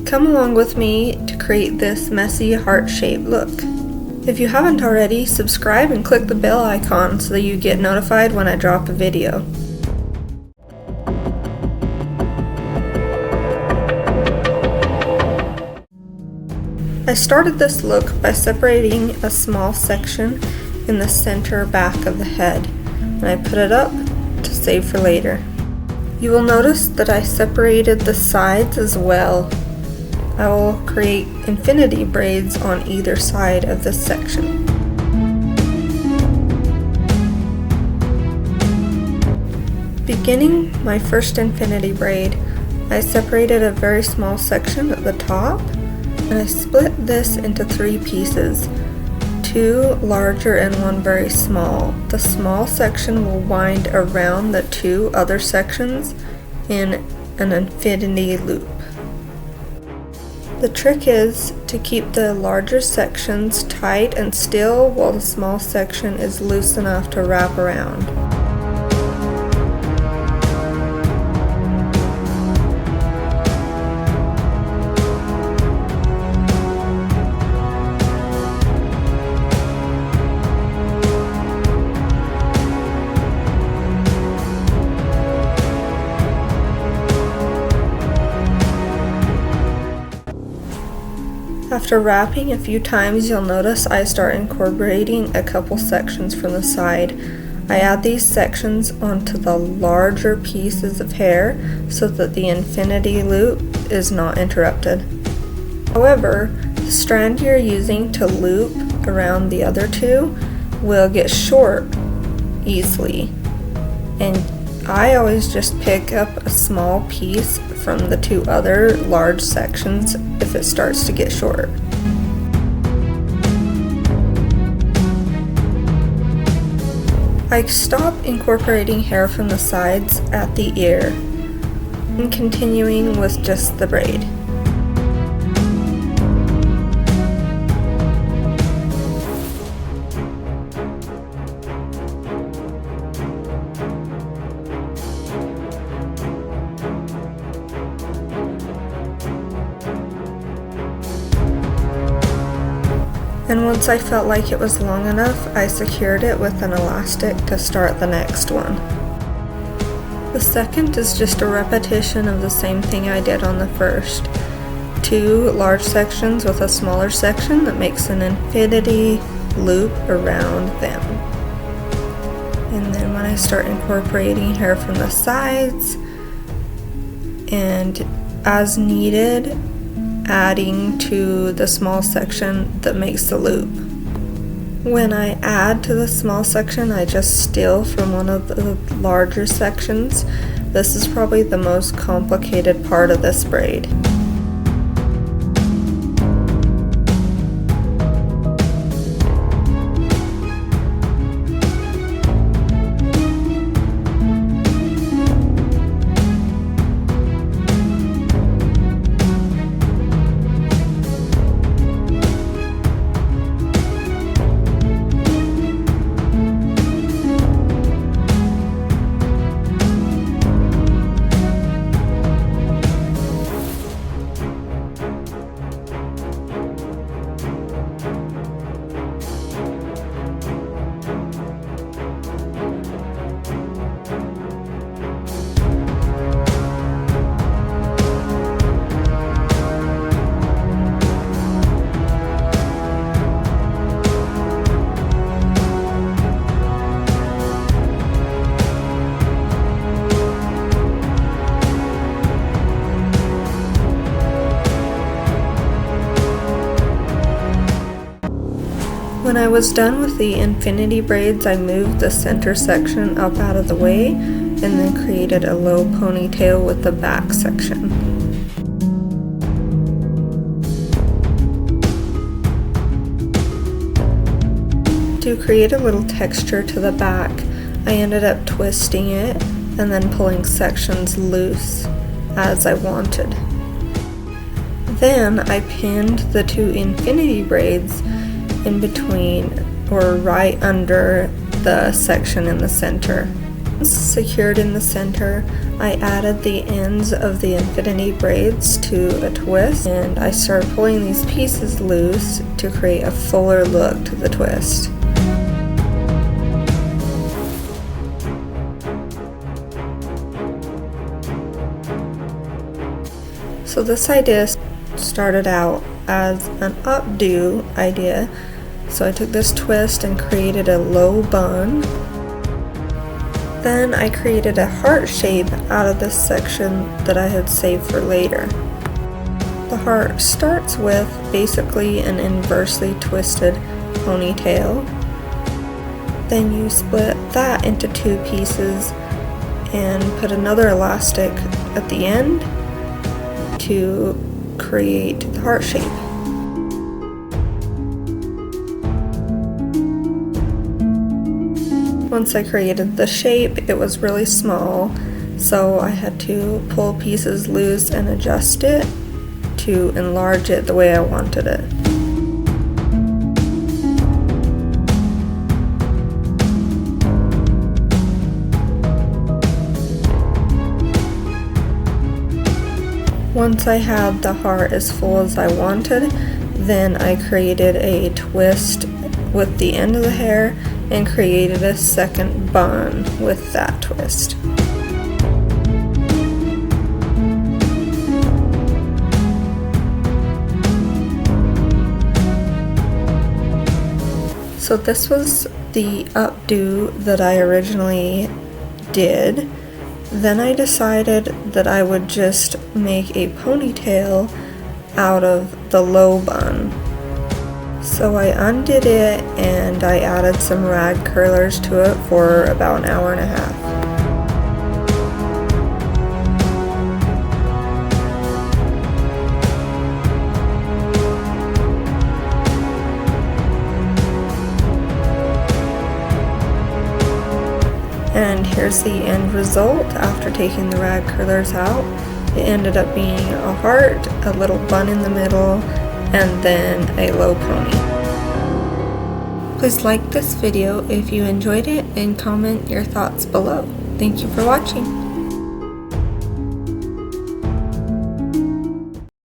Come along with me to create this messy heart-shaped look. If you haven't already, subscribe and click the bell icon so that you get notified when I drop a video. I started this look by separating a small section in the center back of the head, and I put it up to save for later. You will notice that I separated the sides as well. I will create infinity braids on either side of this section. Beginning my first infinity braid, I separated a very small section at the top, and I split this into 3 pieces, 2 larger and 1 very small. The small section will wind around the 2 other sections in an infinity loop. The trick is to keep the larger sections tight and still while the small section is loose enough to wrap around. After wrapping a few times, you'll notice I start incorporating a couple sections from the side. I add these sections onto the larger pieces of hair so that the infinity loop is not interrupted. However, the strand you're using to loop around the other 2 will get short easily, and I always just pick up a small piece from the 2 other large sections if it starts to get short. I stop incorporating hair from the sides at the ear and continuing with just the braid. And once I felt like it was long enough, I secured it with an elastic to start the next one. The second is just a repetition of the same thing I did on the first. 2 large sections with a smaller section that makes an infinity loop around them. And then when I start incorporating hair from the sides, and as needed, adding to the small section that makes the loop. When I add to the small section, I just steal from one of the larger sections. This is probably the most complicated part of this braid. When I was done with the infinity braids, I moved the center section up out of the way and then created a low ponytail with the back section. To create a little texture to the back, I ended up twisting it and then pulling sections loose as I wanted. Then I pinned the 2 infinity braids in between or right under the section in the center. Secured in the center, I added the ends of the infinity braids to a twist, and I started pulling these pieces loose to create a fuller look to the twist. So this idea started out as an updo idea. So I took this twist and created a low bun. Then I created a heart shape out of this section that I had saved for later. The heart starts with basically an inversely twisted ponytail. Then you split that into two pieces and put another elastic at the end to create the heart shape. Once I created the shape, it was really small, so I had to pull pieces loose and adjust it to enlarge it the way I wanted it. Once I had the heart as full as I wanted, then I created a twist with the end of the hair and created a second bun with that twist. So this was the updo that I originally did. Then I decided that I would just make a ponytail out of the low bun. So I undid it and I added some rag curlers to it for about an hour and a half. And here's the end result after taking the rag curlers out. It ended up being a heart, a little bun in the middle, and then a low pony. Please like this video if you enjoyed it and comment your thoughts below. Thank you for watching.